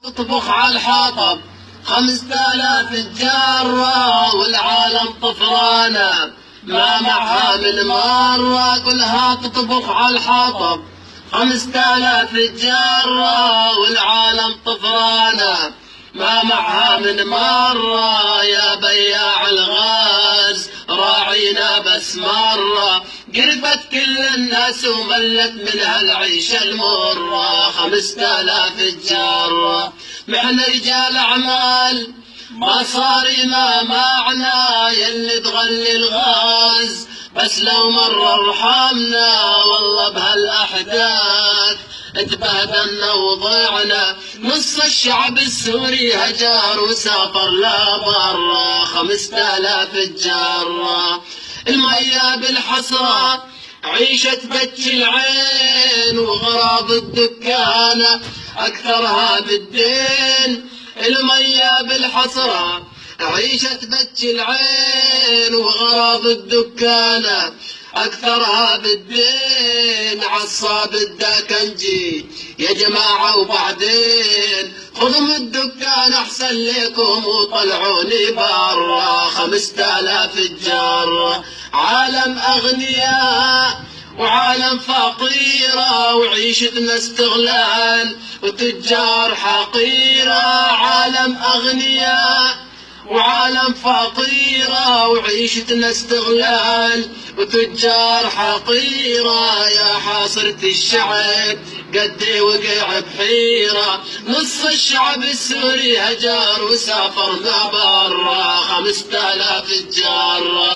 تطبخ على الحطب 5000 جارة والعالم طفرانة ما معها من مرة كلها تطبخ على الحطب 5000 جارة والعالم طفرانة ما معها من مرة يا بياع الغاز راعينا بس مرة قربت كل الناس وملت منها العيشة المرة 5000 جارة محنا رجال أعمال ما صار ما معنا يلي تغلي الغاز بس لو مر ارحمنا والله بهالأحداث اتبهدلنا وضعنا نص الشعب السوري هجر وسافر لبرا 5000 جارة المية بالحسرة عيشة بكي العين وغراب الدكانة أكثرها بالدين المية بالحسرة عيشة بكي العين وغراب الدكانة أكثرها بالدين عصاب الداكنجي يا جماعة وبعدين خذوا من الدكان أحسن لكم وطلعوني برا 5000 جارة عالم أغنياء وعالم فقيرة وعيشتنا استغلال وتجار حقيرة عالم أغنياء وعالم فقيرة وعيشتنا استغلال وتجار حقيرة يا حاصرة الشعب قدي وقع بحيرة نص الشعب السوري هجر وسافر برا 5000 جارة